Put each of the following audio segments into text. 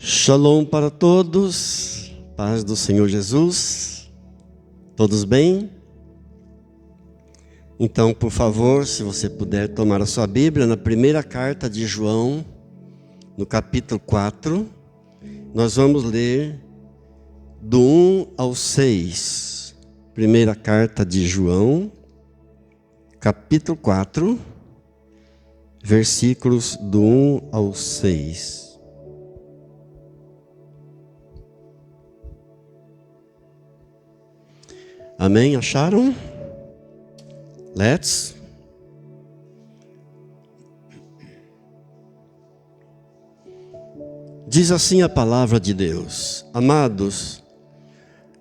Shalom para todos, paz do Senhor Jesus, todos bem? Então, por favor, se você puder tomar a sua Bíblia, na primeira carta de João, no capítulo 4, nós vamos ler do 1 ao 6. Primeira carta de João, capítulo 4, versículos do 1 ao 6. Amém? Acharam? Let's. Diz assim a palavra de Deus: Amados,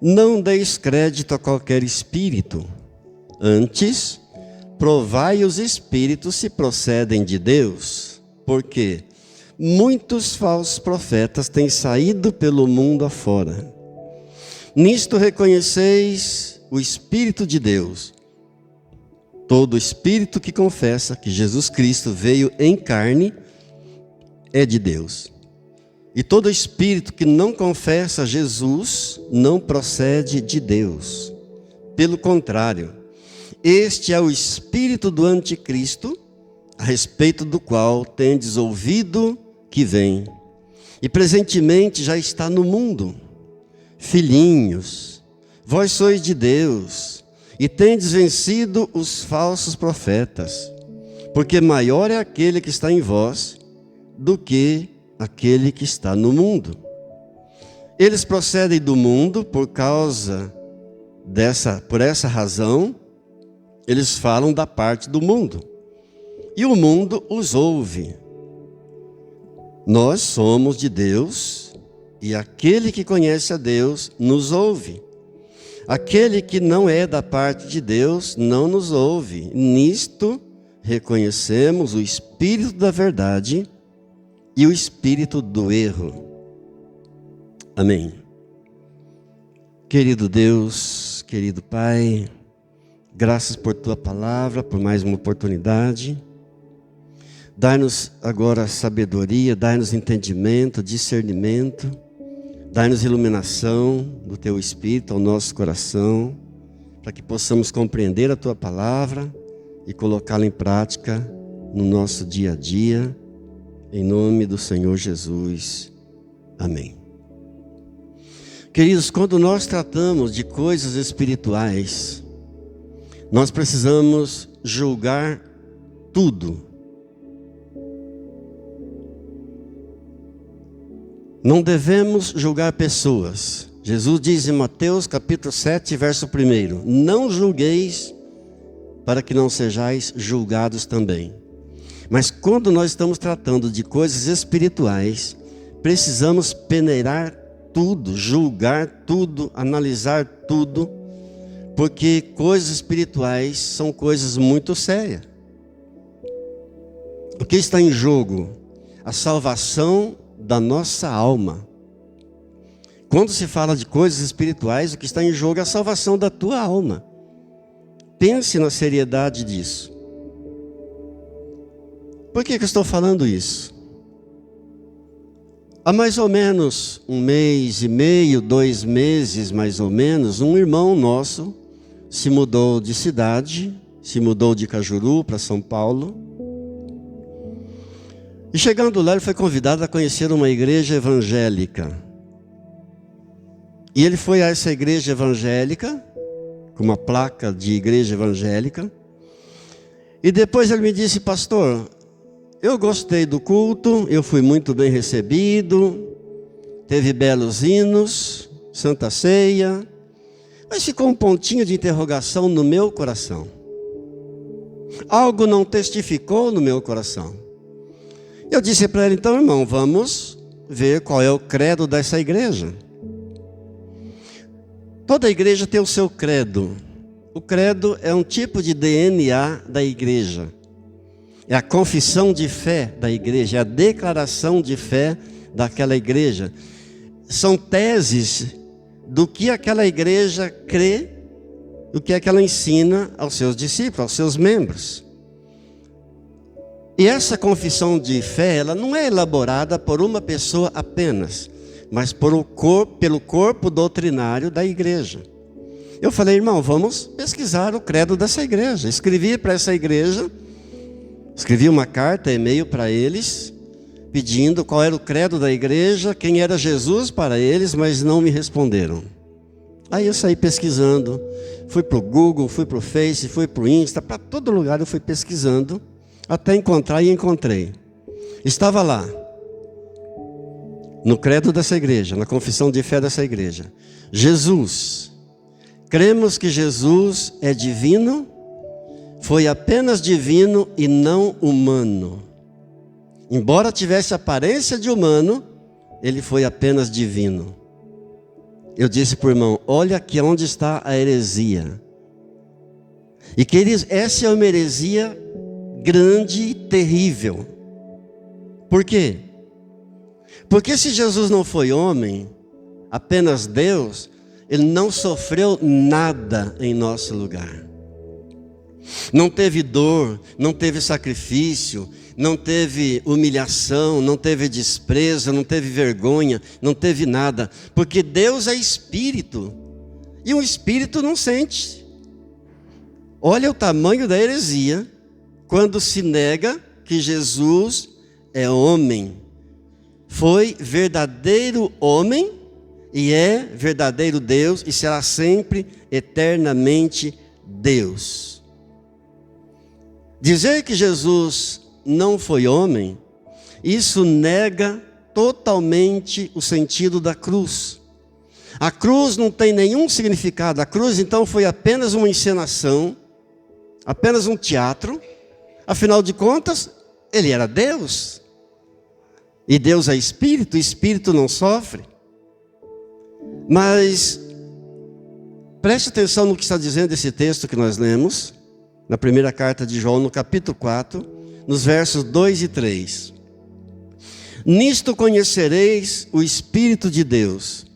não deis crédito a qualquer espírito, antes, provai os espíritos se procedem de Deus, porque muitos falsos profetas têm saído pelo mundo afora. Nisto reconheceis o Espírito de Deus. Todo espírito que confessa que Jesus Cristo veio em carne é de Deus. E todo espírito que não confessa Jesus não procede de Deus. Pelo contrário, este é o espírito do anticristo, a respeito do qual tendes ouvido que vem, e presentemente já está no mundo. Filhinhos, vós sois de Deus, e tendes vencido os falsos profetas, porque maior é aquele que está em vós do que aquele que está no mundo. Eles procedem do mundo por essa razão, eles falam da parte do mundo, e o mundo os ouve. Nós somos de Deus, e aquele que conhece a Deus nos ouve. Aquele que não é da parte de Deus não nos ouve. Nisto reconhecemos o espírito da verdade e o espírito do erro. Amém. Querido Deus, querido Pai, graças por Tua palavra, por mais uma oportunidade. Dai-nos agora sabedoria, dai-nos entendimento, discernimento. Dai-nos iluminação do Teu Espírito ao nosso coração, para que possamos compreender a Tua palavra e colocá-la em prática no nosso dia a dia, em nome do Senhor Jesus. Amém. Queridos, quando nós tratamos de coisas espirituais, nós precisamos julgar tudo. Não devemos julgar pessoas. Jesus diz em Mateus capítulo 7, verso 1: Não julgueis, para que não sejais julgados também. Mas quando nós estamos tratando de coisas espirituais, precisamos peneirar tudo, julgar tudo, analisar tudo, porque coisas espirituais são coisas muito sérias. O que está em jogo? A salvação da nossa alma. Quando se fala de coisas espirituais, o que está em jogo é a salvação da tua alma. Pense na seriedade disso. Por que eu estou falando isso? Há mais ou menos 1 mês e meio, 2 meses mais ou menos, um irmão nosso se mudou de cidade, se mudou de Cajuru para São Paulo. E chegando lá, ele foi convidado a conhecer uma igreja evangélica. E ele foi a essa igreja evangélica, com uma placa de igreja evangélica. E depois ele me disse: pastor, eu gostei do culto, eu fui muito bem recebido, teve belos hinos, santa ceia, mas ficou um pontinho de interrogação no meu coração. Algo não testificou no meu coração. Eu disse para ele: então, irmão, vamos ver qual é o credo dessa igreja. Toda igreja tem o seu credo. O credo é um tipo de DNA da igreja. É a confissão de fé da igreja, é a declaração de fé daquela igreja. São teses do que aquela igreja crê, do que é que ela ensina aos seus discípulos, aos seus membros. E essa confissão de fé, ela não é elaborada por uma pessoa apenas, mas pelo corpo doutrinário da igreja. Eu falei, irmão, vamos pesquisar o credo dessa igreja. Escrevi para essa igreja, escrevi uma carta, e-mail para eles, pedindo qual era o credo da igreja, quem era Jesus para eles, mas não me responderam. Aí eu saí pesquisando, fui para o Google, fui para o Face, fui para o Insta, para todo lugar eu fui pesquisando, até encontrar e encontrei. Estava lá, no credo dessa igreja, na confissão de fé dessa igreja. Jesus, cremos que Jesus é divino, foi apenas divino e não humano. Embora tivesse aparência de humano, ele foi apenas divino. Eu disse para o irmão, olha aqui onde está a heresia. E queridos, essa é uma heresia grande e terrível. Por quê? Porque se Jesus não foi homem, apenas Deus, ele não sofreu nada em nosso lugar. Não teve dor, não teve sacrifício, não teve humilhação, não teve desprezo, não teve vergonha, não teve nada. Porque Deus é espírito, e um espírito não sente. Olha o tamanho da heresia, quando se nega que Jesus é homem. Foi verdadeiro homem, e é verdadeiro Deus, e será sempre, eternamente, Deus. Dizer que Jesus não foi homem, isso nega totalmente o sentido da cruz. A cruz não tem nenhum significado. A cruz então foi apenas uma encenação, apenas um teatro. Afinal de contas, ele era Deus. E Deus é espírito, o espírito não sofre. Mas preste atenção no que está dizendo esse texto que nós lemos, na primeira carta de João, no capítulo 4, nos versos 2 e 3. Nisto conhecereis o Espírito de Deus.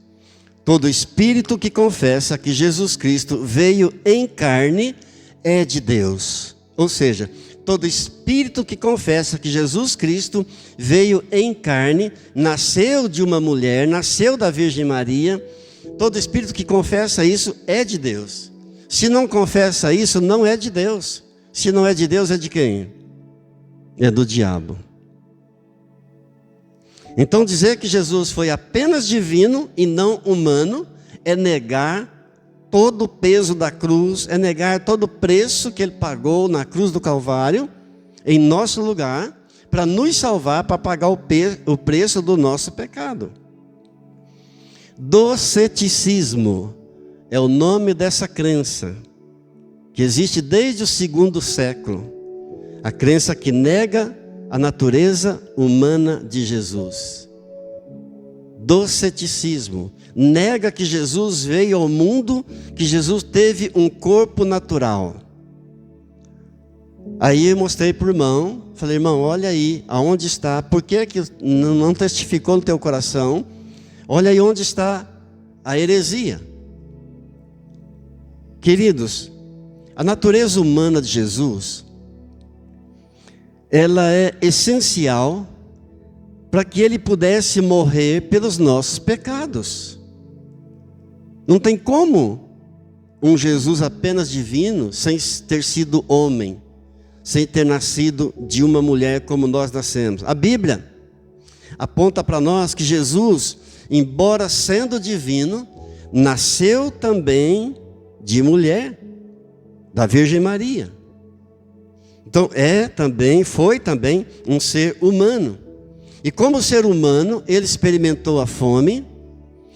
Todo espírito que confessa que Jesus Cristo veio em carne é de Deus. Ou seja, todo espírito que confessa que Jesus Cristo veio em carne, nasceu de uma mulher, nasceu da Virgem Maria, todo espírito que confessa isso é de Deus. Se não confessa isso, não é de Deus. Se não é de Deus, é de quem? É do diabo. Então dizer que Jesus foi apenas divino e não humano é negar todo o peso da cruz, é negar todo o preço que ele pagou na cruz do Calvário, em nosso lugar, para nos salvar, para pagar o preço do nosso pecado. Doceticismo é o nome dessa crença, que existe desde o 2º século. A crença que nega a natureza humana de Jesus. Doceticismo nega que Jesus veio ao mundo, que Jesus teve um corpo natural. Aí eu mostrei para o irmão, falei, irmão, olha aí, aonde está, por que não testificou no teu coração? Olha aí onde está a heresia. Queridos, a natureza humana de Jesus, ela é essencial para que ele pudesse morrer pelos nossos pecados. Não tem como um Jesus apenas divino, sem ter sido homem, sem ter nascido de uma mulher como nós nascemos. A Bíblia aponta para nós que Jesus, embora sendo divino, nasceu também de mulher, da Virgem Maria. Então foi também um ser humano. E como ser humano, ele experimentou a fome,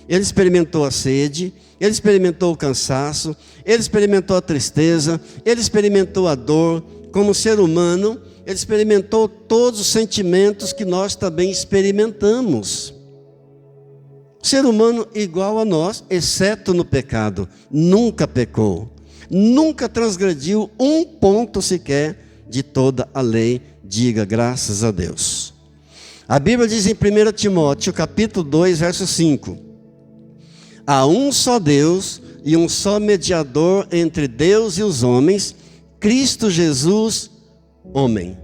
ele experimentou a sede, ele experimentou o cansaço, ele experimentou a tristeza, ele experimentou a dor. Como ser humano, ele experimentou todos os sentimentos que nós também experimentamos. Ser humano igual a nós, exceto no pecado. Nunca pecou, nunca transgrediu um ponto sequer de toda a lei. Diga graças a Deus. A Bíblia diz em 1 Timóteo, capítulo 2, verso 5. Há um só Deus e um só mediador entre Deus e os homens, Cristo Jesus, homem.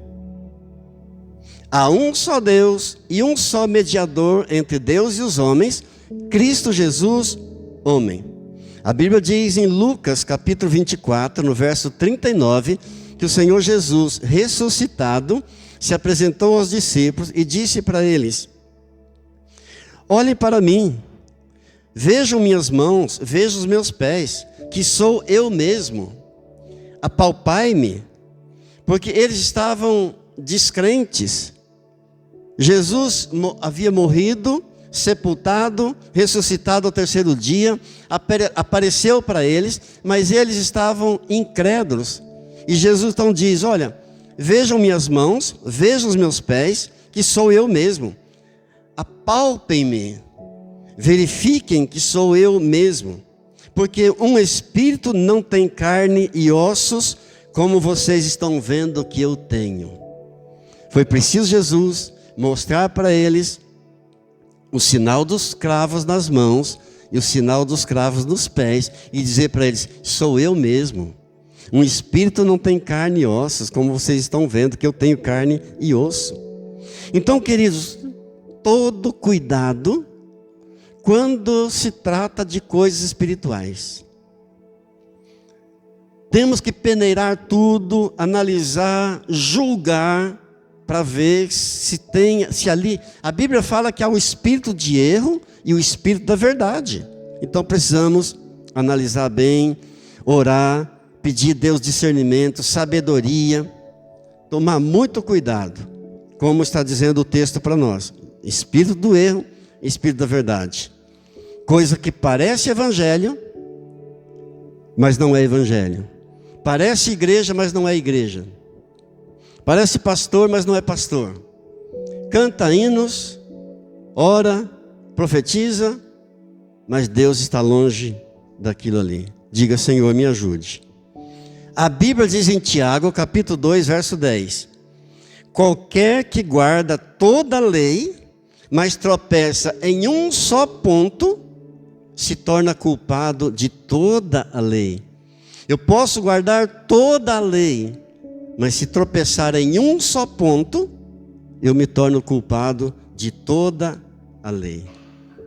Há um só Deus e um só mediador entre Deus e os homens, Cristo Jesus, homem. A Bíblia diz em Lucas capítulo 24, no verso 39, que o Senhor Jesus, ressuscitado, se apresentou aos discípulos e disse para eles: olhem para mim, vejam minhas mãos, vejam os meus pés, que sou eu mesmo. Apalpai-me, porque eles estavam descrentes. Jesus havia morrido, sepultado, ressuscitado ao terceiro dia, apareceu para eles, mas eles estavam incrédulos. E Jesus então diz: olha, vejam minhas mãos, vejam os meus pés, que sou eu mesmo. Apalpem-me, verifiquem que sou eu mesmo. Porque um espírito não tem carne e ossos, como vocês estão vendo que eu tenho. Foi preciso Jesus mostrar para eles o sinal dos cravos nas mãos e o sinal dos cravos nos pés e dizer para eles: sou eu mesmo. Um espírito não tem carne e ossos, como vocês estão vendo que eu tenho carne e osso. Então, queridos, todo cuidado quando se trata de coisas espirituais. Temos que peneirar tudo, analisar, julgar, para ver se ali... A Bíblia fala que há o espírito de erro e o espírito da verdade. Então precisamos analisar bem, orar, pedir a Deus discernimento, sabedoria, tomar muito cuidado, como está dizendo o texto para nós. Espírito do erro, espírito da verdade. Coisa que parece evangelho, mas não é evangelho. Parece igreja, mas não é igreja. Parece pastor, mas não é pastor. Canta hinos, ora, profetiza, mas Deus está longe daquilo ali. Diga: Senhor, me ajude. A Bíblia diz em Tiago, capítulo 2, verso 10: qualquer que guarda toda a lei, mas tropeça em um só ponto, se torna culpado de toda a lei. Eu posso guardar toda a lei, mas se tropeçar em um só ponto, eu me torno culpado de toda a lei.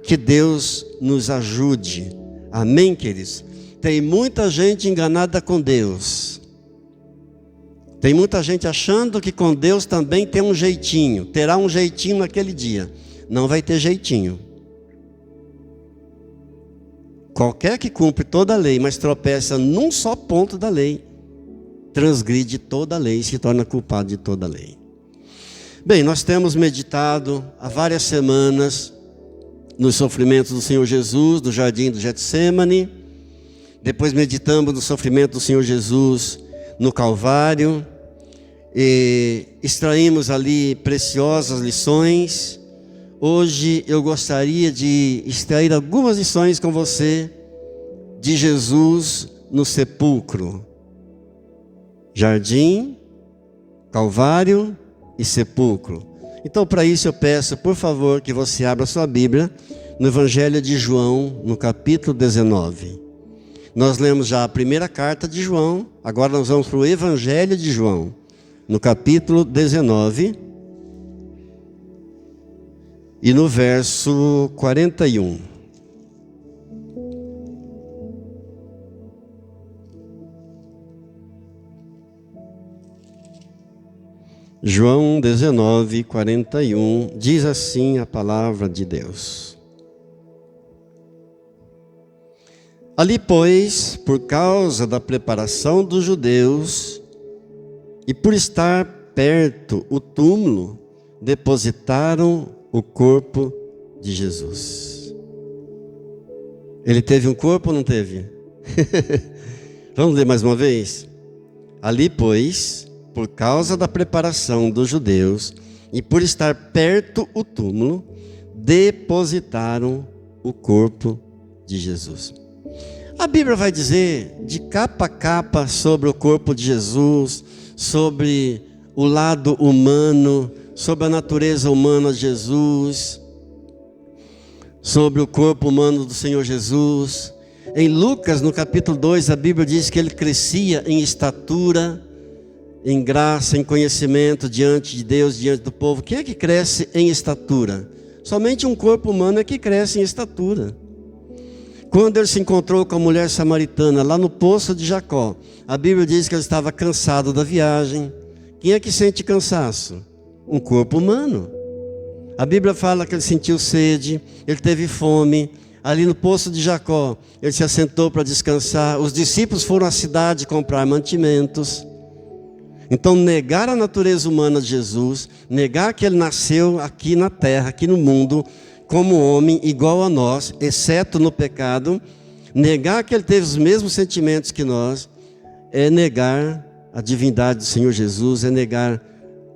Que Deus nos ajude. Amém, queridos? Tem muita gente enganada com Deus. Tem muita gente achando que com Deus também tem um jeitinho. Terá um jeitinho naquele dia. Não vai ter jeitinho. Qualquer que cumpre toda a lei, mas tropeça num só ponto da lei, transgride toda a lei e se torna culpado de toda a lei. Bem, nós temos meditado há várias semanas nos sofrimentos do Senhor Jesus, do jardim do Getsêmani. Depois meditamos no sofrimento do Senhor Jesus no Calvário. E extraímos ali preciosas lições. Hoje eu gostaria de extrair algumas lições com você de Jesus no sepulcro. Jardim, Calvário e sepulcro. Então, para isso eu peço, por favor, que você abra sua Bíblia no Evangelho de João, no capítulo 19. Nós lemos já a primeira carta de João, agora nós vamos para o Evangelho de João, no capítulo 19. E no verso 41. João 19, 41, diz assim a palavra de Deus. Ali, pois, por causa da preparação dos judeus, e por estar perto o túmulo, depositaram o corpo de Jesus. Ele teve um corpo ou não teve? Vamos ler mais uma vez? Ali, pois, por causa da preparação dos judeus e por estar perto o túmulo, depositaram o corpo de Jesus. A Bíblia vai dizer de capa a capa sobre o corpo de Jesus, sobre o lado humano, sobre a natureza humana de Jesus, sobre o corpo humano do Senhor Jesus. Em Lucas, no capítulo 2, a Bíblia diz que ele crescia em estatura, em graça, em conhecimento diante de Deus, diante do povo. Quem é que cresce em estatura? Somente um corpo humano é que cresce em estatura. Quando ele se encontrou com a mulher samaritana lá no poço de Jacó, a Bíblia diz que ele estava cansado da viagem. Quem é que sente cansaço? Um corpo humano. A Bíblia fala que ele sentiu sede, ele teve fome. Ali no poço de Jacó, ele se assentou para descansar. Os discípulos foram à cidade comprar mantimentos. Então, negar a natureza humana de Jesus, negar que ele nasceu aqui na terra, aqui no mundo, como homem igual a nós, exceto no pecado, negar que ele teve os mesmos sentimentos que nós, é negar a divindade do Senhor Jesus, é negar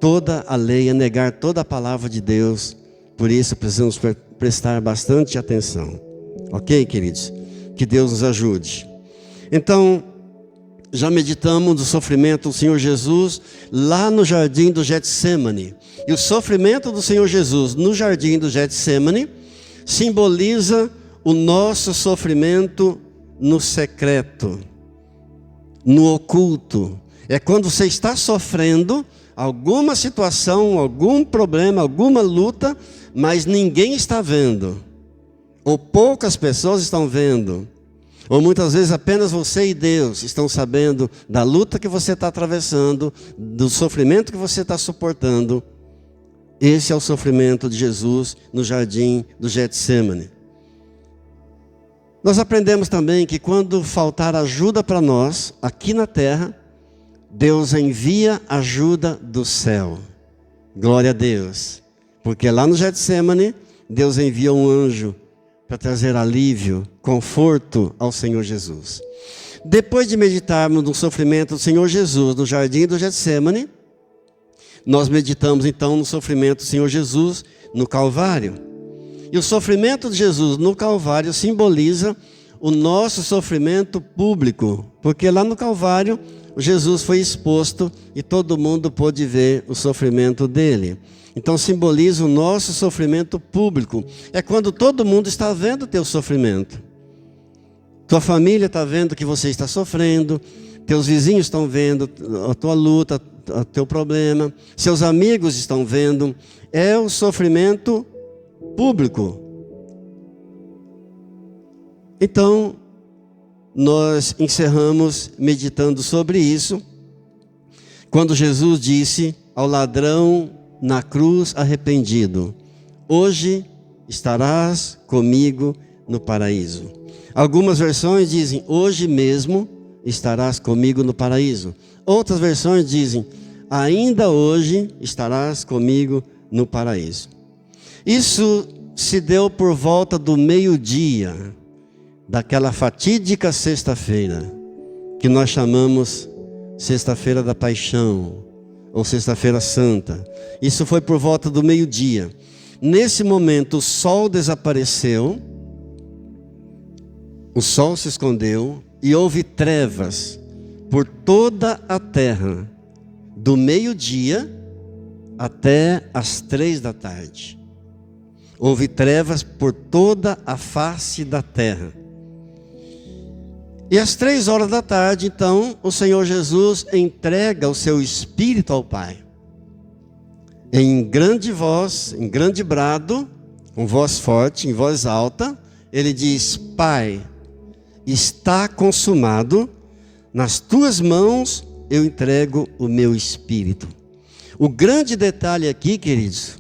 toda a lei, é negar toda a palavra de Deus. Por isso precisamos prestar bastante atenção. Ok, queridos? Que Deus nos ajude. Então, já meditamos do sofrimento do Senhor Jesus lá no jardim do Getsemane. E o sofrimento do Senhor Jesus no jardim do Getsemane simboliza o nosso sofrimento no secreto, no oculto. É quando você está sofrendo alguma situação, algum problema, alguma luta, mas ninguém está vendo. Ou poucas pessoas estão vendo. Ou muitas vezes apenas você e Deus estão sabendo da luta que você está atravessando, do sofrimento que você está suportando. Esse é o sofrimento de Jesus no jardim do Getsemane. Nós aprendemos também que quando faltar ajuda para nós, aqui na terra, Deus envia ajuda do céu. Glória a Deus. Porque lá no Getsemane, Deus envia um anjo para trazer alívio, conforto ao Senhor Jesus. Depois de meditarmos no sofrimento do Senhor Jesus no jardim do Getsemane, nós meditamos então no sofrimento do Senhor Jesus no Calvário. E o sofrimento de Jesus no Calvário simboliza o nosso sofrimento público, porque lá no Calvário Jesus foi exposto e todo mundo pôde ver o sofrimento dele. Então simboliza o nosso sofrimento público. É quando todo mundo está vendo o teu sofrimento. Tua família está vendo que você está sofrendo, teus vizinhos estão vendo a tua luta, o teu problema, seus amigos estão vendo. É o sofrimento público. Então, nós encerramos meditando sobre isso, quando Jesus disse ao ladrão na cruz arrependido: hoje estarás comigo no paraíso. Algumas versões dizem: hoje mesmo estarás comigo no paraíso. Outras versões dizem: ainda hoje estarás comigo no paraíso. Isso se deu por volta do meio-dia daquela fatídica sexta-feira, que nós chamamos Sexta-feira da Paixão, ou Sexta-feira Santa. Isso foi por volta do meio-dia. Nesse momento o sol desapareceu, o sol se escondeu e houve trevas por toda a terra, do meio-dia até as 3 da tarde. Houve trevas por toda a face da terra. E às 3 horas da tarde, então, o Senhor Jesus entrega o seu Espírito ao Pai. Em grande voz, em grande brado, com voz forte, em voz alta, ele diz: Pai, está consumado, nas tuas mãos eu entrego o meu Espírito. O grande detalhe aqui, queridos,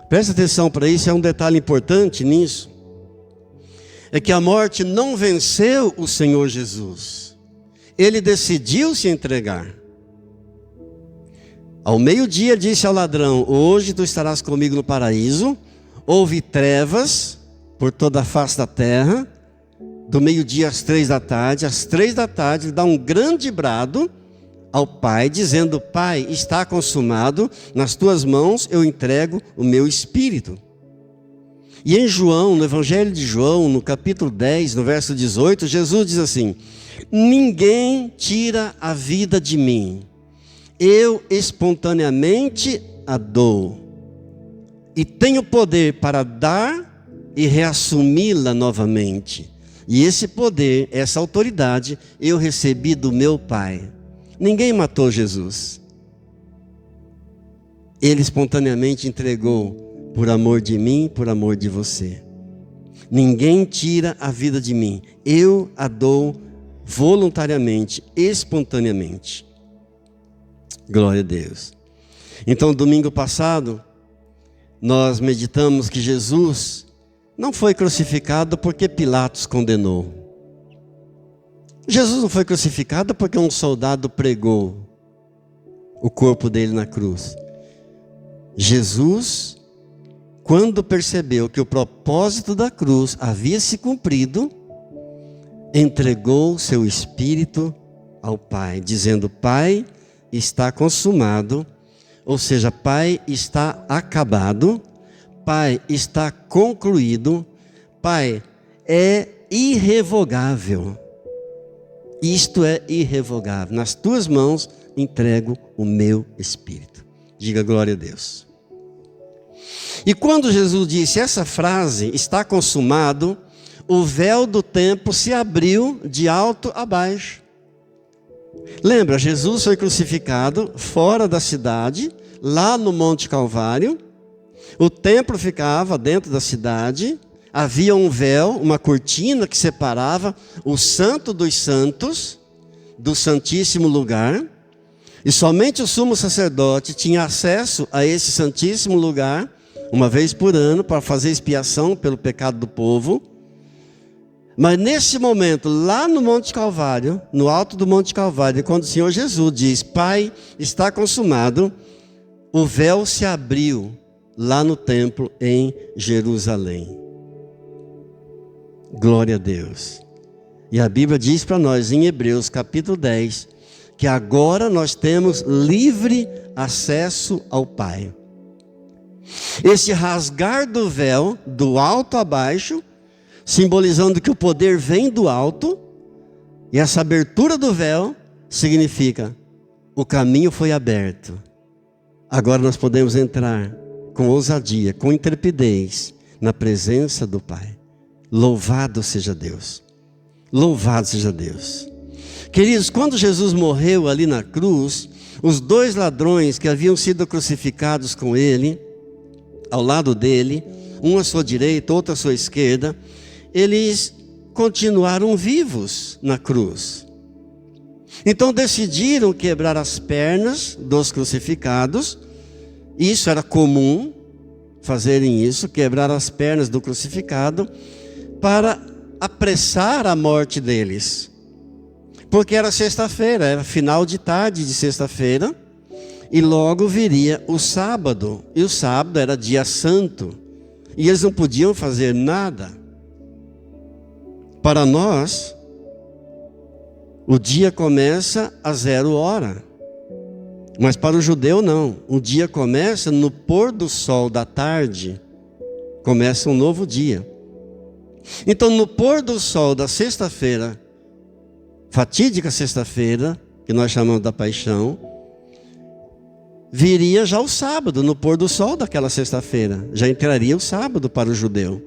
presta atenção para isso, é um detalhe importante nisso, é que a morte não venceu o Senhor Jesus. Ele decidiu se entregar. Ao meio-dia disse ao ladrão: hoje tu estarás comigo no paraíso. Houve trevas por toda a face da terra, do meio-dia às 3 da tarde. Às 3 da tarde ele dá um grande brado ao Pai, dizendo: Pai, está consumado, nas tuas mãos eu entrego o meu Espírito. E em João, no Evangelho de João, no capítulo 10, no verso 18, Jesus diz assim: ninguém tira a vida de mim, eu espontaneamente a dou, e tenho poder para dar e reassumi-la novamente. E esse poder, essa autoridade, eu recebi do meu Pai. Ninguém matou Jesus. Ele espontaneamente entregou por amor de mim, por amor de você. Ninguém tira a vida de mim. Eu a dou voluntariamente, espontaneamente. Glória a Deus. Então, domingo passado, nós meditamos que Jesus não foi crucificado porque Pilatos condenou. Jesus não foi crucificado porque um soldado pregou o corpo dele na cruz. Jesus, quando percebeu que o propósito da cruz havia se cumprido, entregou seu espírito ao Pai, dizendo: Pai, está consumado, ou seja, Pai, está acabado, Pai, está concluído, Pai, é irrevogável. Isto é irrevogável. Nas tuas mãos entrego o meu espírito. Diga glória a Deus. E quando Jesus disse essa frase, está consumado, o véu do templo se abriu de alto a baixo. Lembra, Jesus foi crucificado fora da cidade, lá no Monte Calvário. O templo ficava dentro da cidade. Havia um véu, uma cortina que separava o Santo dos Santos do Santíssimo Lugar. E somente o sumo sacerdote tinha acesso a esse Santíssimo Lugar, uma vez por ano, para fazer expiação pelo pecado do povo. Mas nesse momento, lá no Monte Calvário, no alto do Monte Calvário, quando o Senhor Jesus diz: Pai, está consumado, o véu se abriu lá no templo em Jerusalém. Glória a Deus. E a Bíblia diz para nós em Hebreus capítulo 10, que agora nós temos livre acesso ao Pai. Esse rasgar do véu, do alto a baixo, simbolizando que o poder vem do alto, e essa abertura do véu significa: o caminho foi aberto. Agora nós podemos entrar com ousadia, com intrepidez, na presença do Pai. Louvado seja Deus. Louvado seja Deus. Queridos, quando Jesus morreu ali na cruz, os dois ladrões que haviam sido crucificados com ele, ao lado dele, um à sua direita, outro à sua esquerda, eles continuaram vivos na cruz. Então decidiram quebrar as pernas dos crucificados. Isso era comum, fazerem isso, quebrar as pernas do crucificado, para apressar a morte deles. Porque era sexta-feira, era final de tarde de sexta-feira, e logo viria o sábado. E o sábado era dia santo, e eles não podiam fazer nada. Para nós, o dia começa a 0 hora. Mas para o judeu não. O dia começa no pôr do sol da tarde. Começa um novo dia. Então, no pôr do sol da sexta-feira, fatídica sexta-feira, que nós chamamos da paixão, viria já o sábado, no pôr do sol daquela sexta-feira. Já entraria o sábado para o judeu.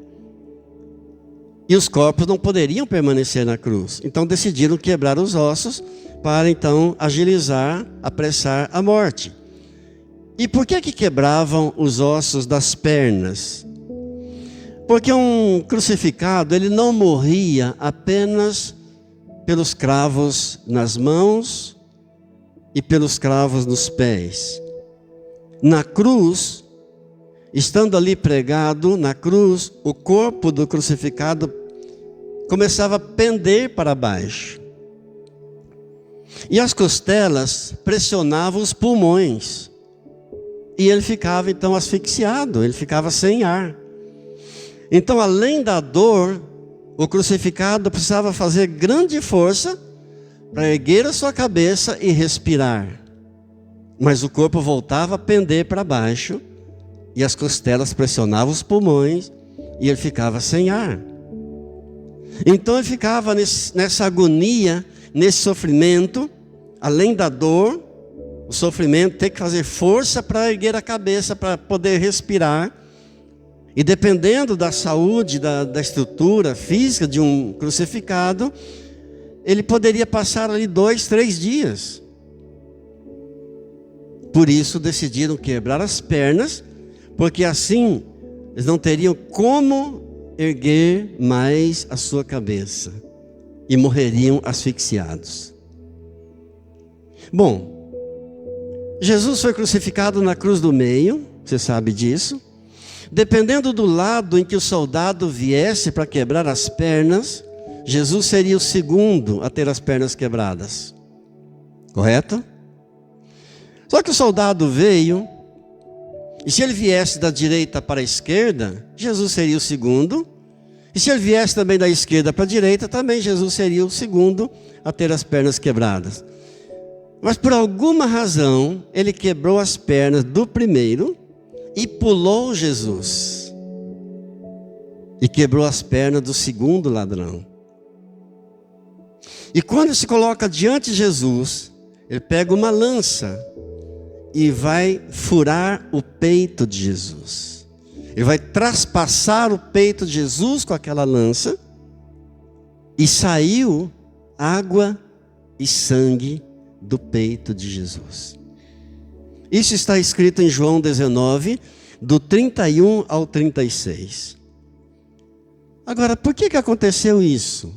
E os corpos não poderiam permanecer na cruz. Então decidiram quebrar os ossos para então agilizar, apressar a morte. E por que quebravam os ossos das pernas? Porque um crucificado, ele não morria apenas pelos cravos nas mãos e pelos cravos nos pés. Na cruz, estando ali pregado na cruz, o corpo do crucificado começava a pender para baixo. E as costelas pressionavam os pulmões. E ele ficava então asfixiado, ele ficava sem ar. Então, além da dor, o crucificado precisava fazer grande força para erguer a sua cabeça e respirar. Mas o corpo voltava a pender para baixo, e as costelas pressionavam os pulmões, e ele ficava sem ar. Então ele ficava nessa agonia, nesse sofrimento, além da dor, o sofrimento, ter que fazer força para erguer a cabeça, para poder respirar. E dependendo da saúde, da estrutura física de um crucificado, ele poderia passar ali 2, 3 dias Por isso decidiram quebrar as pernas, porque assim eles não teriam como erguer mais a sua cabeça e morreriam asfixiados. Bom, Jesus foi crucificado na cruz do meio, você sabe disso. Dependendo do lado em que o soldado viesse para quebrar as pernas, Jesus seria o segundo a ter as pernas quebradas. Correto? Só que o soldado veio, e se ele viesse da direita para a esquerda, Jesus seria o segundo. E se ele viesse também da esquerda para a direita, também Jesus seria o segundo a ter as pernas quebradas. Mas por alguma razão, ele quebrou as pernas do primeiro e pulou Jesus. E quebrou as pernas do segundo ladrão. E quando se coloca diante de Jesus, ele pega uma lança e vai furar o peito de Jesus. Ele vai traspassar o peito de Jesus com aquela lança, e saiu água e sangue do peito de Jesus. Isso está escrito em João 19, do 31 ao 36. Agora, por que aconteceu isso?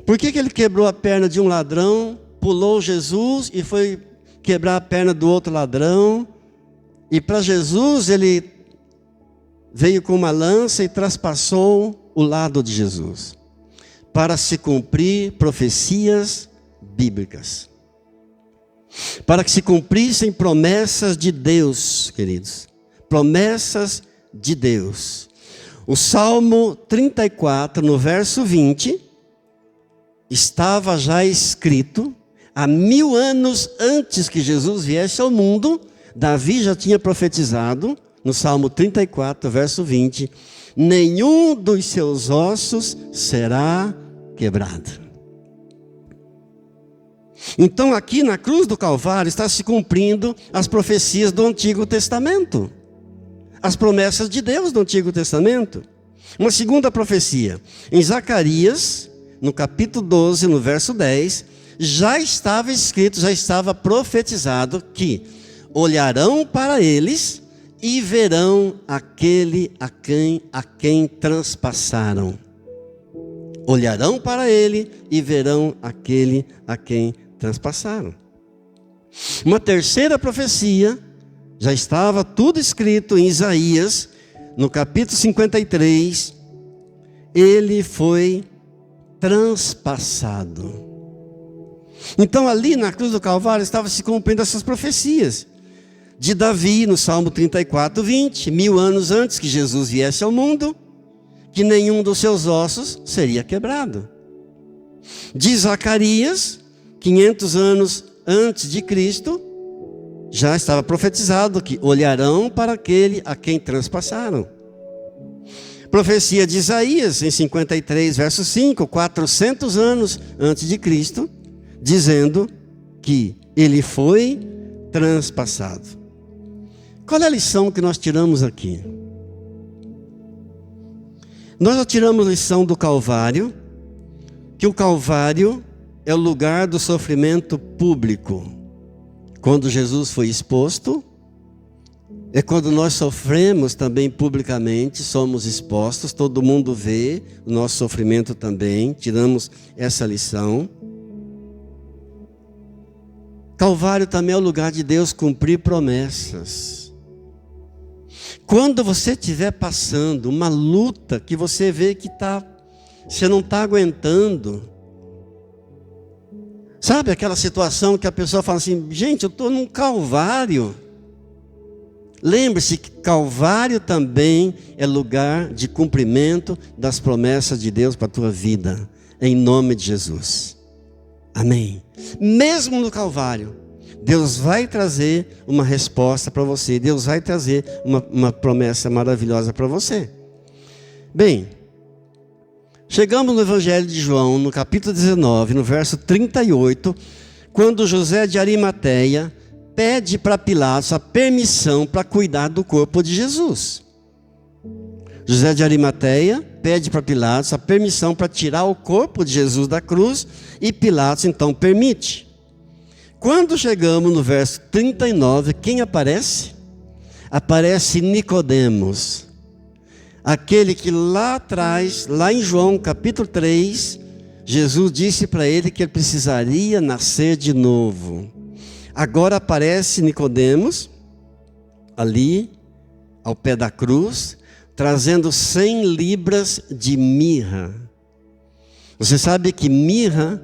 Por que ele quebrou a perna de um ladrão, pulou Jesus e foi quebrar a perna do outro ladrão? E para Jesus ele veio com uma lança e traspassou o lado de Jesus, para se cumprir profecias bíblicas, para que se cumprissem promessas de Deus, queridos, promessas de Deus. O Salmo 34, no verso 20, estava já escrito, há 1000 anos antes que Jesus viesse ao mundo, Davi já tinha profetizado, no Salmo 34, verso 20, nenhum dos seus ossos será quebrado. Então aqui na cruz do Calvário está se cumprindo as profecias do Antigo Testamento, as promessas de Deus do Antigo Testamento. Uma segunda profecia, em Zacarias, no capítulo 12, no verso 10, já estava escrito, já estava profetizado que olharão para eles e verão aquele a quem transpassaram. Olharão para ele e verão aquele a quem transpassaram. Uma terceira profecia, já estava tudo escrito em Isaías, no capítulo 53, ele foi transpassado. Então ali na cruz do Calvário estava se cumprindo essas profecias de Davi no Salmo 34, 20, 1000 anos antes que Jesus viesse ao mundo, que nenhum dos seus ossos seria quebrado. De Zacarias, 500 anos antes de Cristo, já estava profetizado que olharão para aquele a quem transpassaram. Profecia de Isaías, em 53, verso 5, 400 anos antes de Cristo, dizendo que ele foi transpassado. Qual é a lição que nós tiramos aqui? Nós já tiramos a lição do Calvário, que o Calvário é o lugar do sofrimento público. Quando Jesus foi exposto, é quando nós sofremos também publicamente, somos expostos, todo mundo vê o nosso sofrimento também, tiramos essa lição. Calvário também é o lugar de Deus cumprir promessas. Quando você estiver passando uma luta que você vê que você não está aguentando, sabe aquela situação que a pessoa fala assim, gente, eu estou num Calvário. Lembre-se que Calvário também é lugar de cumprimento das promessas de Deus para a tua vida, em nome de Jesus. Amém. Mesmo no Calvário, Deus vai trazer uma resposta para você, Deus vai trazer uma promessa maravilhosa para você. Bem, chegamos no Evangelho de João, no capítulo 19, no verso 38, quando José de Arimateia pede para Pilatos a permissão para cuidar do corpo de Jesus. José de Arimateia pede para Pilatos a permissão para tirar o corpo de Jesus da cruz, e Pilatos então permite. Quando chegamos no verso 39, quem aparece? Aparece Nicodemos, aquele que lá atrás, lá em João capítulo 3, Jesus disse para ele que ele precisaria nascer de novo. Agora aparece Nicodemos, ali, ao pé da cruz, trazendo 100 libras de mirra. Você sabe que mirra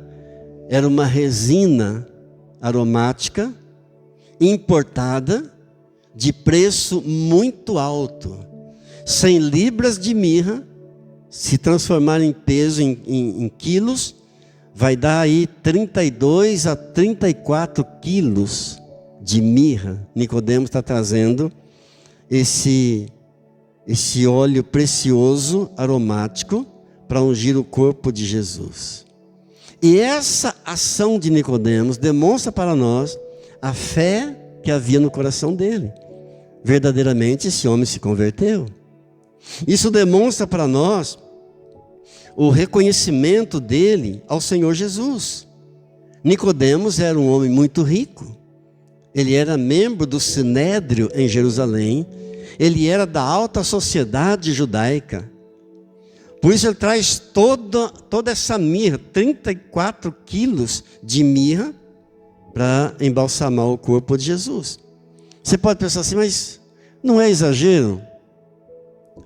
era uma resina aromática, importada, de preço muito alto. 100 libras de mirra, se transformar em peso em quilos, vai dar aí 32 a 34 quilos de mirra. Nicodemos está trazendo esse óleo precioso, aromático, para ungir o corpo de Jesus. E essa ação de Nicodemos demonstra para nós a fé que havia no coração dele. Verdadeiramente esse homem se converteu. Isso demonstra para nós o reconhecimento dele ao Senhor Jesus. Nicodemos era um homem muito rico. Ele era membro do Sinédrio em Jerusalém. Ele era da alta sociedade judaica. Por isso ele traz toda essa mirra, 34 quilos de mirra, para embalsamar o corpo de Jesus. Você pode pensar assim, mas não é exagero?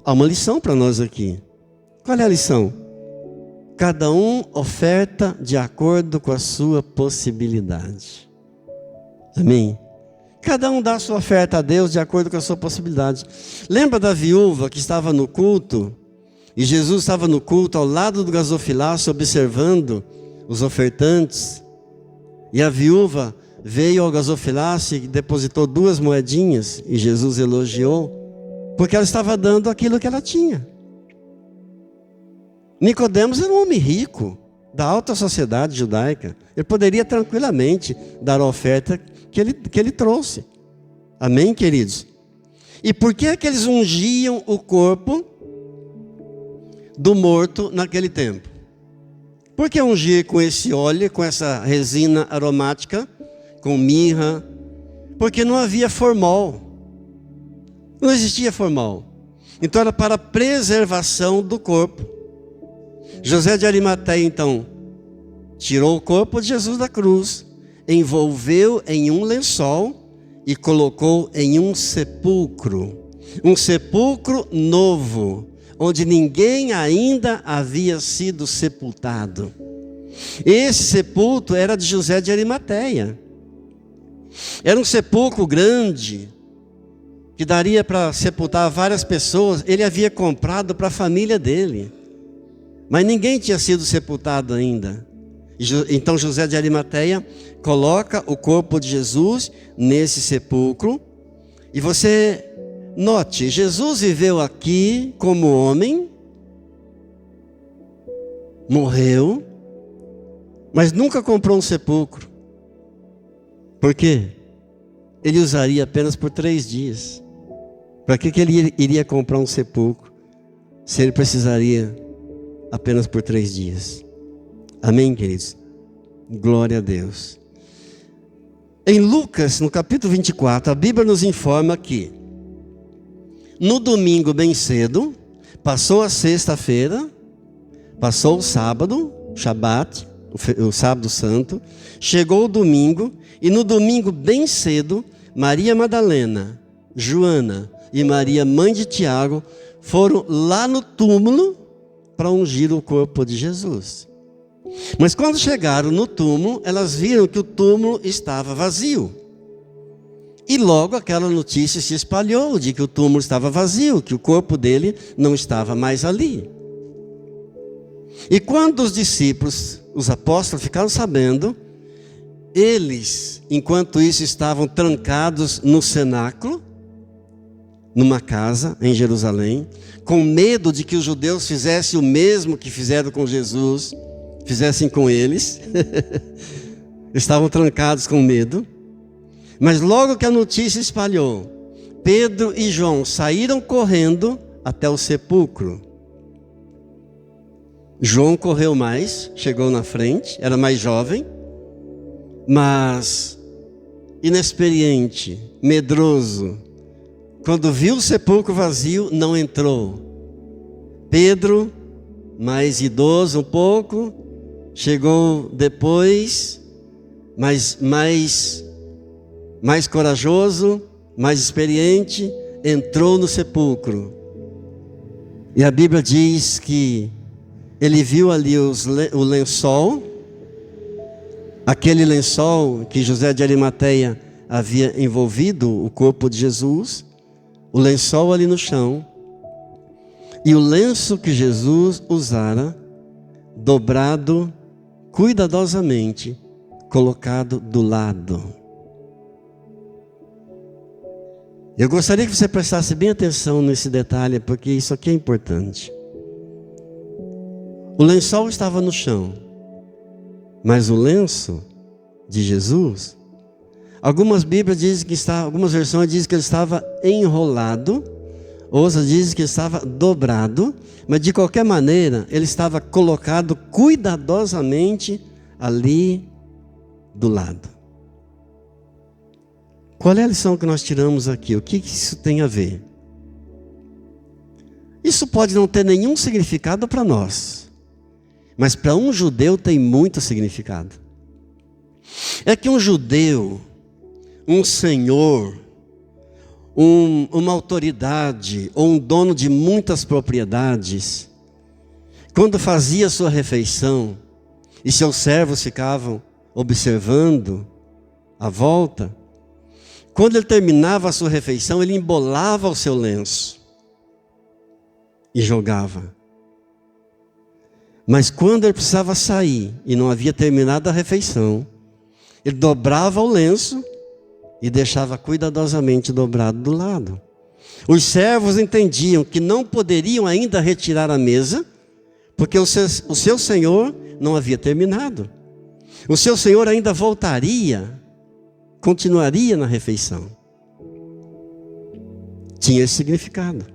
Há uma lição para nós aqui. Qual é a lição? Cada um oferta de acordo com a sua possibilidade. Amém? Cada um dá a sua oferta a Deus de acordo com a sua possibilidade. Lembra da viúva que estava no culto? E Jesus estava no culto ao lado do gasofilácio observando os ofertantes. E a viúva veio ao gasofilácio e depositou 2 moedinhas. E Jesus elogiou, porque ela estava dando aquilo que ela tinha. Nicodemos era um homem rico, da alta sociedade judaica. Ele poderia tranquilamente dar a oferta que ele trouxe. Amém, queridos? E por que é que eles ungiam o corpo do morto naquele tempo? Por que ungir com esse óleo, com essa resina aromática, com mirra? Porque não havia formol. Não existia formol. Então era para preservação do corpo. José de Arimateia, então, tirou o corpo de Jesus da cruz, envolveu em um lençol e colocou em um sepulcro novo, onde ninguém ainda havia sido sepultado. Esse sepulcro era de José de Arimateia. Era um sepulcro grande, que daria para sepultar várias pessoas. Ele havia comprado para a família dele, mas ninguém tinha sido sepultado ainda. Então José de Arimateia coloca o corpo de Jesus nesse sepulcro. E você note, Jesus viveu aqui como homem, morreu, mas nunca comprou um sepulcro. Por quê? Ele usaria apenas por 3 dias. Para que ele iria comprar um sepulcro, se ele precisaria apenas por 3 dias? Amém, queridos? Glória a Deus. Em Lucas, no capítulo 24, a Bíblia nos informa que no domingo bem cedo, passou a sexta-feira, passou o sábado, Shabat, o sábado santo, chegou o domingo, e no domingo bem cedo, Maria Madalena, Joana e Maria, mãe de Tiago, foram lá no túmulo para ungir o corpo de Jesus. Mas quando chegaram no túmulo, elas viram que o túmulo estava vazio. E logo aquela notícia se espalhou de que o túmulo estava vazio, que o corpo dele não estava mais ali. E quando os discípulos, os apóstolos, ficaram sabendo, eles, enquanto isso, estavam trancados no cenáculo, numa casa em Jerusalém, com medo de que os judeus fizessem o mesmo que fizeram com Jesus, fizessem com eles. Estavam trancados com medo. Mas logo que a notícia espalhou, Pedro e João saíram correndo até o sepulcro. João correu mais, chegou na frente, era mais jovem, mas inexperiente, medroso, quando viu o sepulcro vazio, não entrou. Pedro, mais idoso um pouco, chegou depois, mais corajoso, mais experiente, entrou no sepulcro. E a Bíblia diz que ele viu ali o lençol, aquele lençol que José de Arimateia havia envolvido o corpo de Jesus, o lençol ali no chão, e o lenço que Jesus usara, dobrado cuidadosamente, colocado do lado. Eu gostaria que você prestasse bem atenção nesse detalhe, porque isso aqui é importante. O lençol estava no chão, mas o lenço de Jesus, algumas Bíblias dizem que está, algumas versões dizem que ele estava enrolado, outras dizem que estava dobrado, mas de qualquer maneira ele estava colocado cuidadosamente ali do lado. Qual é a lição que nós tiramos aqui? O que isso tem a ver? Isso pode não ter nenhum significado para nós, mas para um judeu tem muito significado. É que um judeu, um senhor, uma autoridade ou um dono de muitas propriedades, quando fazia sua refeição e seus servos ficavam observando à volta, quando ele terminava a sua refeição, ele embolava o seu lenço e jogava. Mas quando ele precisava sair e não havia terminado a refeição, ele dobrava o lenço e deixava cuidadosamente dobrado do lado. Os servos entendiam que não poderiam ainda retirar a mesa, porque o seu senhor não havia terminado. O seu senhor ainda voltaria, continuaria na refeição. Tinha esse significado.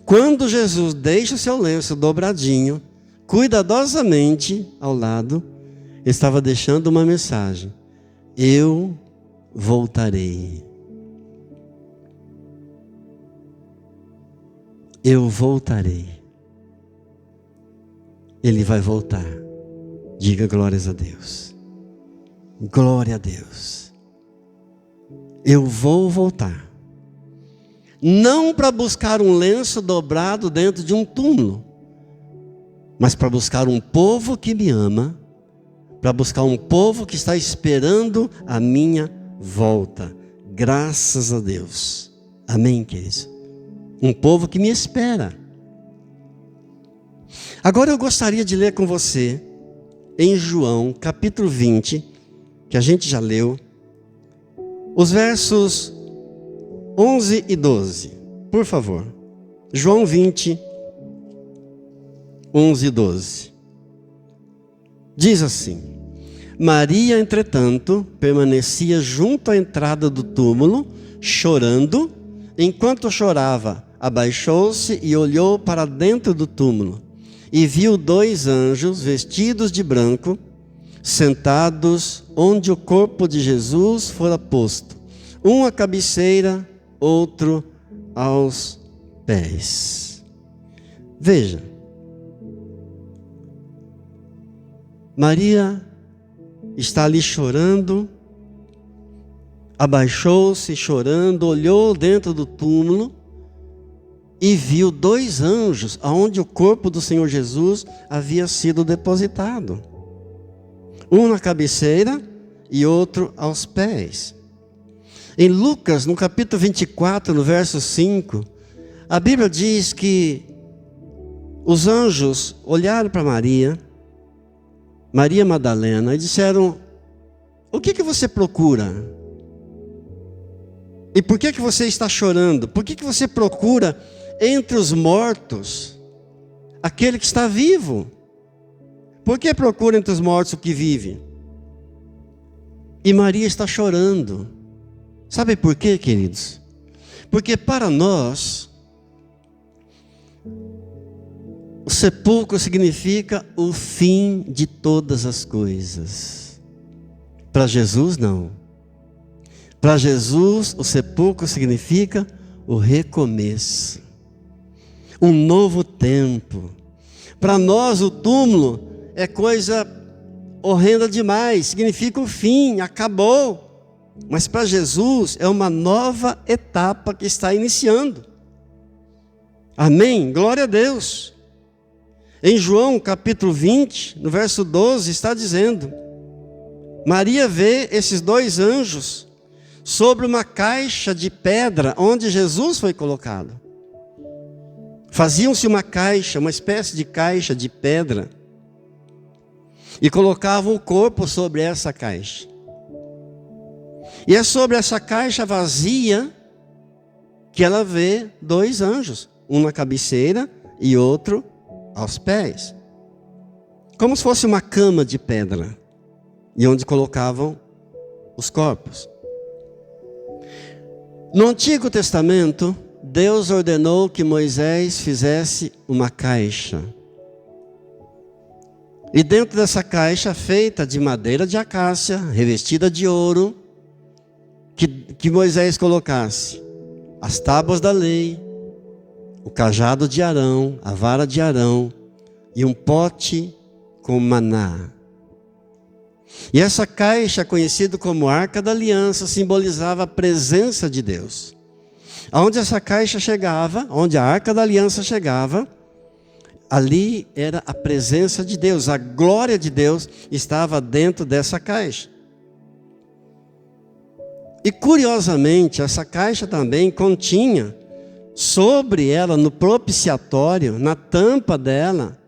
Quando Jesus deixa o seu lenço dobradinho, cuidadosamente ao lado, ele estava deixando uma mensagem: eu voltarei. Eu voltarei. Ele vai voltar. Diga glórias a Deus. Glória a Deus. Eu vou voltar. Não para buscar um lenço dobrado dentro de um túmulo, mas para buscar um povo que me ama, para buscar um povo que está esperando a minha volta. Graças a Deus. Amém, queridos? Um povo que me espera. Agora eu gostaria de ler com você, em João, capítulo 20, que a gente já leu, os versos 11 e 12, por favor. João 20, 11 e 12. Diz assim: Maria, entretanto, permanecia junto à entrada do túmulo, chorando. Enquanto chorava, abaixou-se e olhou para dentro do túmulo, e viu 2 anjos vestidos de branco, sentados onde o corpo de Jesus fora posto, um à cabeceira, outro aos pés. Veja, Maria está ali chorando, abaixou-se chorando, olhou dentro do túmulo e viu 2 anjos aonde o corpo do Senhor Jesus havia sido depositado. Um na cabeceira e outro aos pés. Em Lucas, no capítulo 24, no verso 5, a Bíblia diz que os anjos olharam para Maria Madalena, e disseram: o que você procura? E por que você está chorando? Por que você procura entre os mortos aquele que está vivo? Por que procura entre os mortos o que vive? E Maria está chorando. Sabe por quê, queridos? Porque para nós, o sepulcro significa o fim de todas as coisas. Para Jesus, não. Para Jesus, o sepulcro significa o recomeço, um novo tempo. Para nós, o túmulo é coisa horrenda demais, significa o fim, acabou. Mas para Jesus é uma nova etapa que está iniciando. Amém? Glória a Deus. Em João capítulo 20, no verso 12, está dizendo: Maria vê esses dois anjos sobre uma caixa de pedra onde Jesus foi colocado. Faziam-se uma caixa, uma espécie de caixa de pedra, e colocavam o corpo sobre essa caixa. E é sobre essa caixa vazia que ela vê dois anjos, um na cabeceira e outro aos pés, como se fosse uma cama de pedra, e onde colocavam os corpos. No Antigo Testamento, Deus ordenou que Moisés fizesse uma caixa. E dentro dessa caixa, feita de madeira de acácia, revestida de ouro, que Moisés colocasse as tábuas da lei, o cajado de Arão, a vara de Arão e um pote com maná. E essa caixa, conhecida como Arca da Aliança, simbolizava a presença de Deus. Aonde essa caixa chegava, onde a Arca da Aliança chegava, ali era a presença de Deus, a glória de Deus estava dentro dessa caixa. E curiosamente, essa caixa também continha sobre ela, no propiciatório, na tampa dela,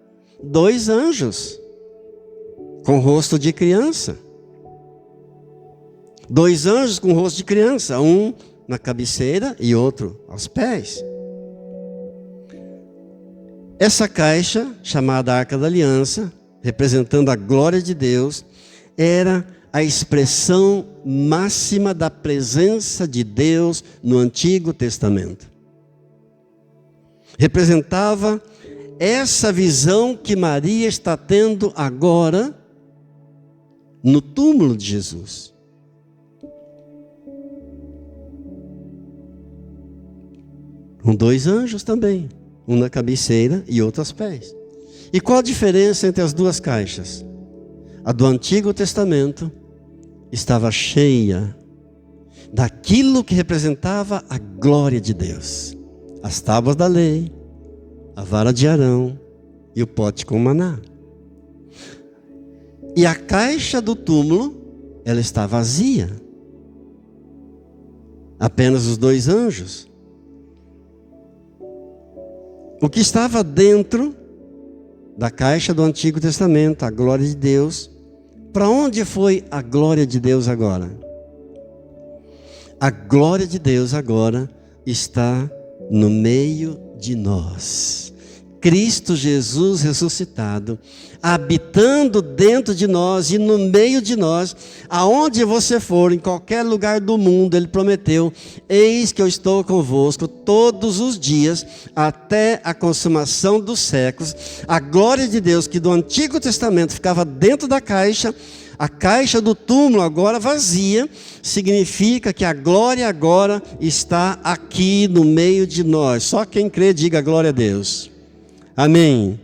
dois anjos com rosto de criança. Dois anjos com rosto de criança, um na cabeceira e outro aos pés. Essa caixa, chamada Arca da Aliança, representando a glória de Deus, era a expressão máxima da presença de Deus no Antigo Testamento. Representava essa visão que Maria está tendo agora no túmulo de Jesus. Com dois anjos também, um na cabeceira e outro aos pés. E qual a diferença entre as duas caixas? A do Antigo Testamento estava cheia daquilo que representava a glória de Deus. As tábuas da lei, a vara de Arão e o pote com maná. E a caixa do túmulo, ela está vazia. Apenas os dois anjos. O que estava dentro da caixa do Antigo Testamento, a glória de Deus. Para onde foi a glória de Deus agora? A glória de Deus agora está no meio de nós. Cristo Jesus ressuscitado, habitando dentro de nós e no meio de nós, aonde você for, em qualquer lugar do mundo, Ele prometeu: eis que eu estou convosco todos os dias, até a consumação dos séculos. A glória de Deus, que do Antigo Testamento ficava dentro da caixa, a caixa do túmulo agora vazia, significa que a glória agora está aqui no meio de nós. Só quem crê, diga glória a Deus. Amém.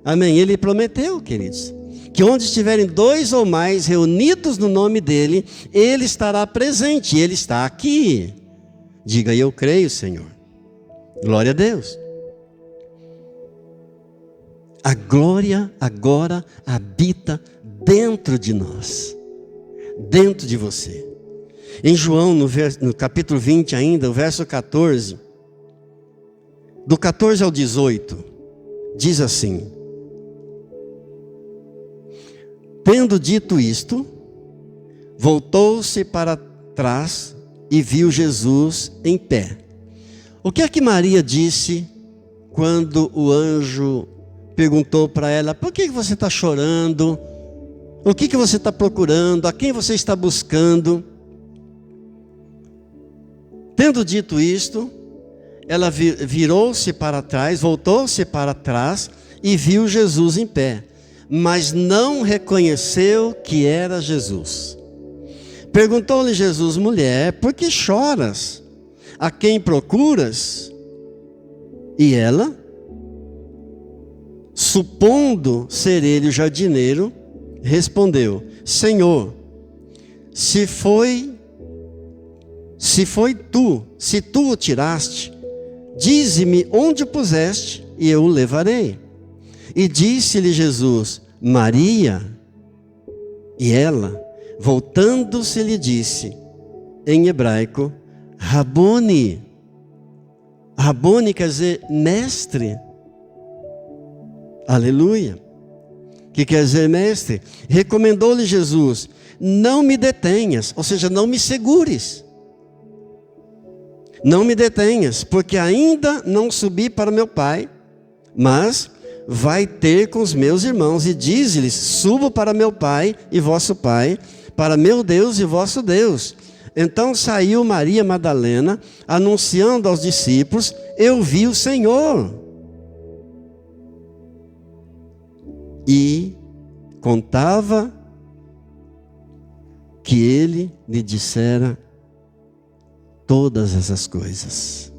Amém. Ele prometeu, queridos, que onde estiverem dois ou mais reunidos no nome dEle, Ele estará presente. Ele está aqui. Diga: eu creio, Senhor. Glória a Deus. A glória agora habita dentro de nós, dentro de você. Em João, no capítulo 20 ainda, o verso 14, do 14 ao 18, diz assim: tendo dito isto, voltou-se para trás e viu Jesus em pé. O que é que Maria disse quando o anjo perguntou para ela: por que você está chorando? O que você está procurando? A quem você está buscando? Tendo dito isto, ela virou-se para trás, voltou-se para trás e viu Jesus em pé, mas não reconheceu que era Jesus. Perguntou-lhe Jesus: mulher, por que choras? A quem procuras? E ela, supondo ser ele o jardineiro, respondeu: Senhor, se tu o tiraste, dize-me onde o puseste, e eu o levarei. E disse-lhe Jesus: Maria. E ela, voltando-se, lhe disse, em hebraico, Rabone. Rabone quer dizer mestre. Aleluia. Que quer dizer mestre. Recomendou-lhe Jesus: não me detenhas, ou seja, não me segures. Não me detenhas, porque ainda não subi para meu Pai, mas vai ter com os meus irmãos e diz-lhes: subo para meu Pai e vosso Pai, para meu Deus e vosso Deus. Então saiu Maria Madalena, anunciando aos discípulos: eu vi o Senhor. E contava que ele lhe dissera todas essas coisas,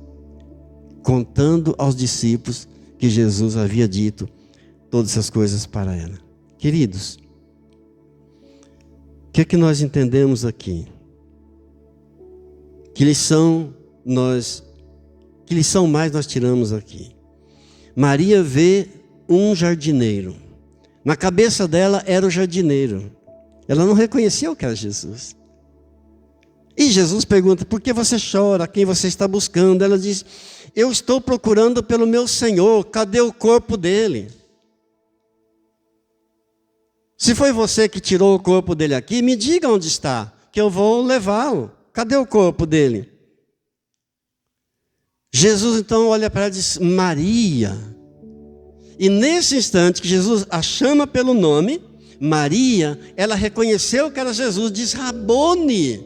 contando aos discípulos que Jesus havia dito todas essas coisas para ela. Queridos, o que é que nós entendemos aqui? Que lição mais nós tiramos aqui? Maria vê um jardineiro. Na cabeça dela era o jardineiro. Ela não reconheceu que era Jesus. E Jesus pergunta: por que você chora? Quem você está buscando? Ela diz: eu estou procurando pelo meu Senhor. Cadê o corpo dele? Se foi você que tirou o corpo dele aqui, me diga onde está, que eu vou levá-lo. Cadê o corpo dele? Jesus então olha para ela e diz: Maria. E nesse instante que Jesus a chama pelo nome, Maria, ela reconheceu que era Jesus, diz: Rabone,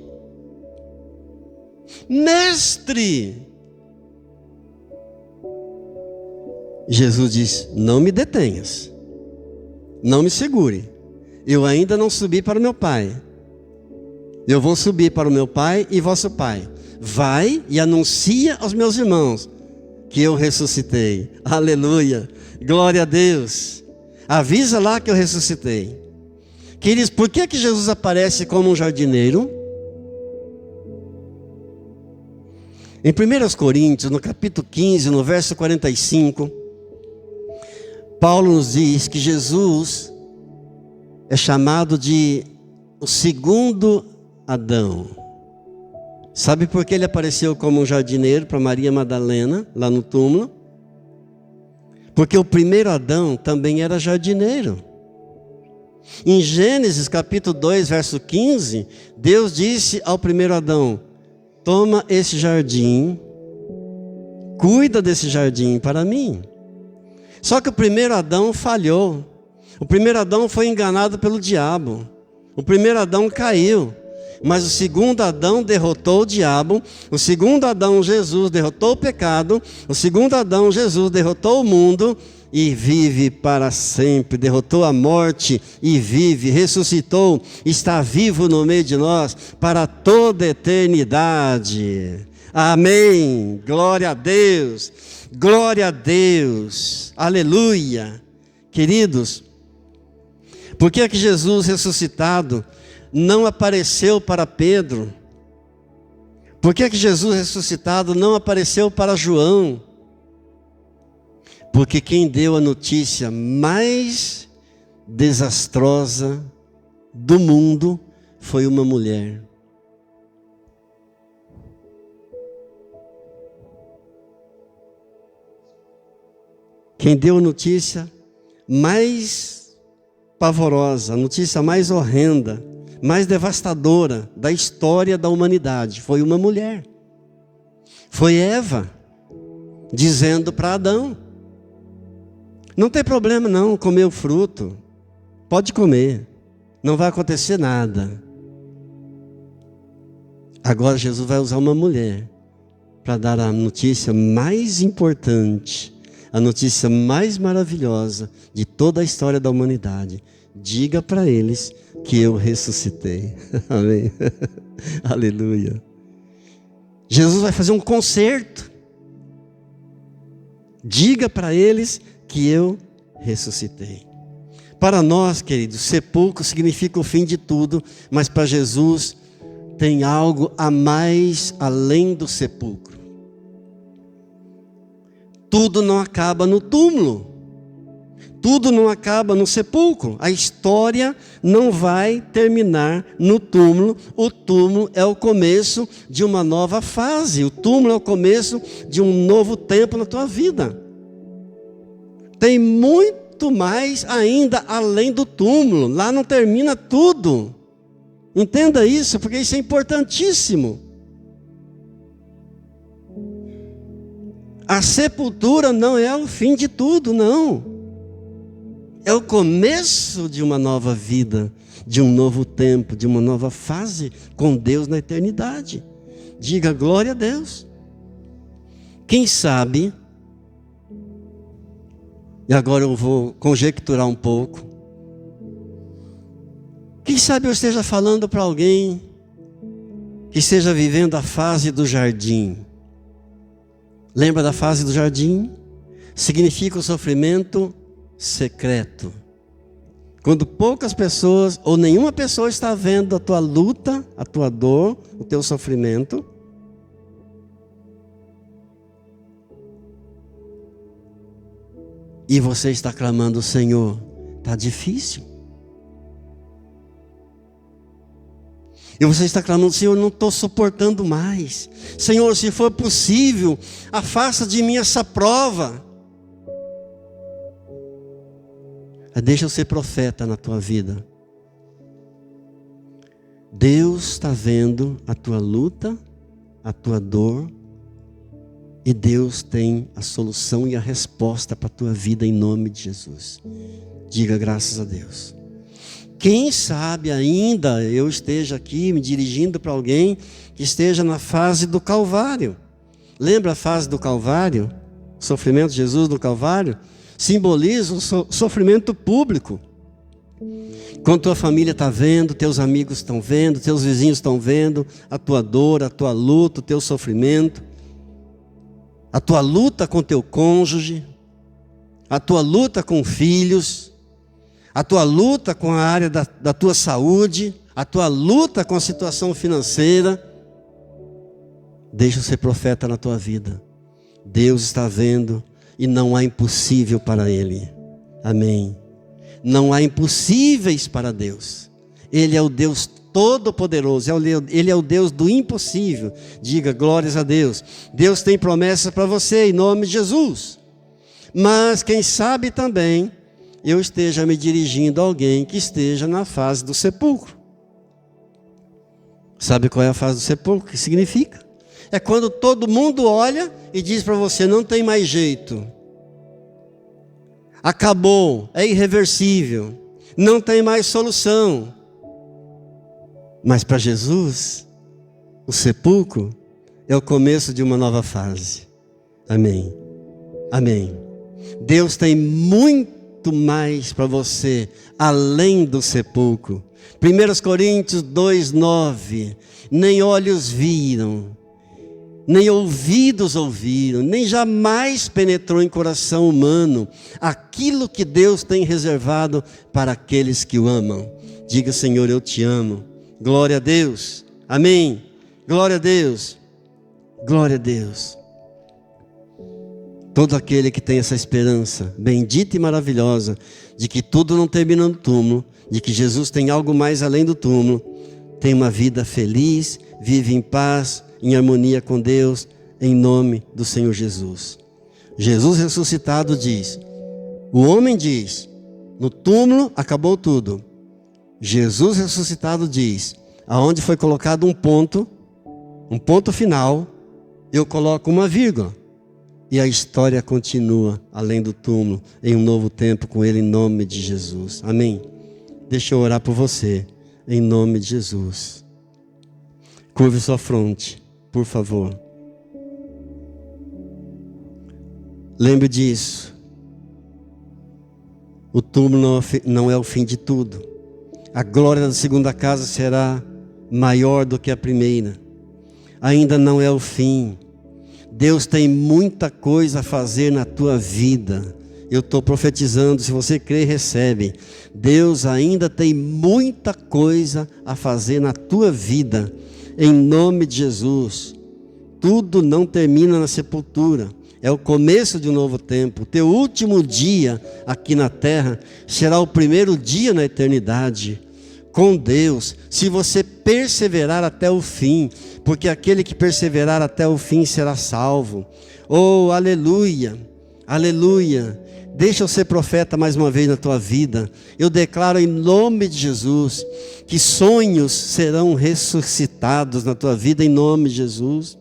mestre. Jesus diz: não me detenhas, não me segure, eu ainda não subi para o meu Pai, eu vou subir para o meu Pai e vosso Pai. Vai e anuncia aos meus irmãos que eu ressuscitei. Aleluia, glória a Deus. Avisa lá que eu ressuscitei. Queridos, por que Jesus aparece como um jardineiro? Em 1 Coríntios, no capítulo 15, no verso 45, Paulo nos diz que Jesus é chamado de o segundo Adão. Sabe por que ele apareceu como um jardineiro para Maria Madalena, lá no túmulo? Porque o primeiro Adão também era jardineiro. Em Gênesis capítulo 2, verso 15, Deus disse ao primeiro Adão: toma esse jardim, cuida desse jardim para mim. Só que o primeiro Adão falhou. O primeiro Adão foi enganado pelo diabo. O primeiro Adão caiu. Mas o segundo Adão derrotou o diabo. O segundo Adão, Jesus, derrotou o pecado. O segundo Adão, Jesus, derrotou o mundo e vive para sempre. Derrotou a morte e vive, ressuscitou, está vivo no meio de nós para toda a eternidade. Amém. Glória a Deus. Glória a Deus. Aleluia. Queridos, por que Jesus ressuscitado não apareceu para Pedro? Por que Jesus ressuscitado não apareceu para João? Porque quem deu a notícia mais desastrosa do mundo foi uma mulher. Quem deu a notícia mais pavorosa, a notícia mais horrenda, mais devastadora da história da humanidade foi uma mulher. Foi Eva, dizendo para Adão: não tem problema não comer o fruto, pode comer, não vai acontecer nada. Agora Jesus vai usar uma mulher para dar a notícia mais importante, a notícia mais maravilhosa de toda a história da humanidade. Diga para eles que eu ressuscitei. Amém. Aleluia. Jesus vai fazer um concerto. Diga para eles que eu ressuscitei. Para nós, queridos, sepulcro significa o fim de tudo, mas para Jesus tem algo a mais além do sepulcro. Tudo não acaba no túmulo. Tudo não acaba no sepulcro. A história não vai terminar no túmulo. O túmulo é o começo de uma nova fase. O túmulo é o começo de um novo tempo na tua vida. Tem muito mais ainda além do túmulo. Lá não termina tudo. Entenda isso, porque isso é importantíssimo. A sepultura não é o fim de tudo, não. É o começo de uma nova vida, de um novo tempo, de uma nova fase com Deus na eternidade. Diga glória a Deus. Quem sabe, e agora eu vou conjecturar um pouco, quem sabe eu esteja falando para alguém que esteja vivendo a fase do jardim. Lembra da fase do jardim? Significa o sofrimento secreto. Quando poucas pessoas ou nenhuma pessoa está vendo a tua luta, a tua dor, o teu sofrimento, e você está clamando: Senhor, está difícil. E você está clamando: Senhor, não estou suportando mais. Senhor, se for possível, afasta de mim essa prova. Deixa eu ser profeta na tua vida. Deus está vendo a tua luta, a tua dor, e Deus tem a solução e a resposta para a tua vida em nome de Jesus. Diga graças a Deus. Quem sabe ainda eu esteja aqui me dirigindo para alguém que esteja na fase do Calvário. Lembra a fase do Calvário? O sofrimento de Jesus no Calvário simboliza o sofrimento público. Quando tua família está vendo, teus amigos estão vendo, teus vizinhos estão vendo a tua dor, a tua luta, o teu sofrimento, a tua luta com teu cônjuge, a tua luta com filhos, a tua luta com a área da tua saúde, a tua luta com a situação financeira. Deixa eu ser profeta na tua vida. Deus está vendo e não há impossível para Ele. Amém. Não há impossíveis para Deus. Ele é o Deus Todo-Poderoso. Ele é o Deus do impossível. Diga glórias a Deus. Deus tem promessa para você em nome de Jesus. Mas quem sabe também eu esteja me dirigindo a alguém que esteja na fase do sepulcro. Sabe qual é a fase do sepulcro? O que significa? É quando todo mundo olha e diz para você: não tem mais jeito. Acabou, é irreversível, não tem mais solução. Mas para Jesus, o sepulcro é o começo de uma nova fase. Amém. Amém. Deus tem muito mais para você, além do sepulcro. 1 Coríntios 2:9. Nem olhos viram, nem ouvidos ouviram, nem jamais penetrou em coração humano aquilo que Deus tem reservado para aqueles que o amam. Diga: Senhor, eu te amo. Glória a Deus. Amém. Glória a Deus. Glória a Deus. Todo aquele que tem essa esperança bendita e maravilhosa de que tudo não termina no túmulo, de que Jesus tem algo mais além do túmulo, tem uma vida feliz, vive em paz, em harmonia com Deus, em nome do Senhor Jesus. Jesus ressuscitado diz, o homem diz, no túmulo acabou tudo. Jesus ressuscitado diz, aonde foi colocado um ponto final, eu coloco uma vírgula. E a história continua além do túmulo, em um novo tempo com Ele, em nome de Jesus. Amém? Deixa eu orar por você, em nome de Jesus. Curve sua fronte, por favor. Lembre disso. O túmulo não é o fim de tudo. A glória da segunda casa será maior do que a primeira. Ainda não é o fim. Deus tem muita coisa a fazer na tua vida. Eu estou profetizando, se você crê, recebe. Deus ainda tem muita coisa a fazer na tua vida, em nome de Jesus. Tudo não termina na sepultura, é o começo de um novo tempo. O teu último dia aqui na terra será o primeiro dia na eternidade com Deus, se você perseverar até o fim, porque aquele que perseverar até o fim será salvo. Oh, aleluia, aleluia. Deixa eu ser profeta mais uma vez na tua vida. Eu declaro em nome de Jesus que sonhos serão ressuscitados na tua vida em nome de Jesus.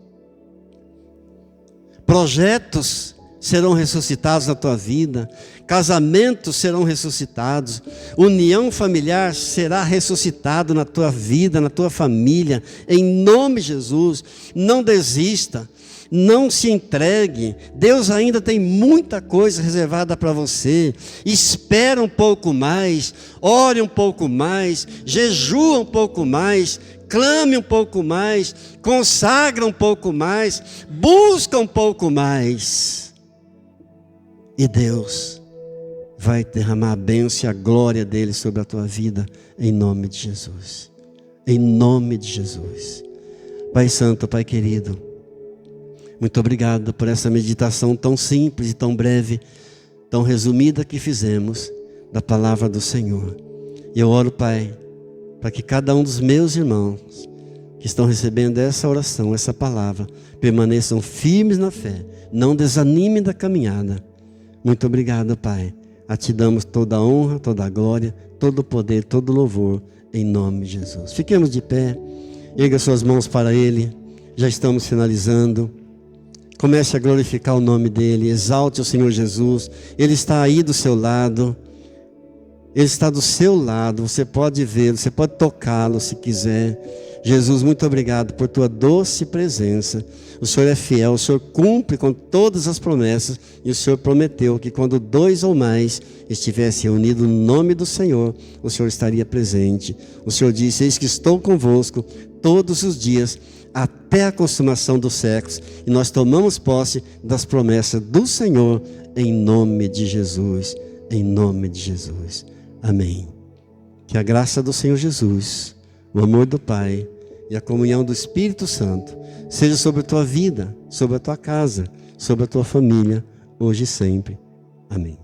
Projetos serão ressuscitados na tua vida. Casamentos serão ressuscitados. União familiar será ressuscitado na tua vida, na tua família. Em nome de Jesus. Não desista. Não se entregue. Deus ainda tem muita coisa reservada para você. Espera um pouco mais. Ore um pouco mais. Jejua um pouco mais. Clame um pouco mais, consagra um pouco mais, busca um pouco mais. E Deus vai derramar a bênção e a glória dele sobre a tua vida, em nome de Jesus. Em nome de Jesus. Pai Santo, Pai querido, muito obrigado por essa meditação tão simples e tão breve, tão resumida que fizemos da palavra do Senhor. E eu oro, Pai, para que cada um dos meus irmãos que estão recebendo essa oração, essa palavra, permaneçam firmes na fé, não desanimem da caminhada. Muito obrigado, Pai. A Ti damos toda a honra, toda a glória, todo o poder, todo o louvor, em nome de Jesus. Fiquemos de pé, erga suas mãos para Ele, já estamos finalizando. Comece a glorificar o nome dEle, exalte o Senhor Jesus, Ele está aí do seu lado. Ele está do seu lado, você pode vê-lo, você pode tocá-lo se quiser. Jesus, muito obrigado por tua doce presença. O Senhor é fiel, o Senhor cumpre com todas as promessas. E o Senhor prometeu que quando 2 ou mais estivessem reunidos no nome do Senhor, o Senhor estaria presente. O Senhor disse, eis que estou convosco todos os dias, até a consumação dos séculos. E nós tomamos posse das promessas do Senhor, em nome de Jesus. Em nome de Jesus. Amém. Que a graça do Senhor Jesus, o amor do Pai e a comunhão do Espírito Santo seja sobre a tua vida, sobre a tua casa, sobre a tua família, hoje e sempre. Amém.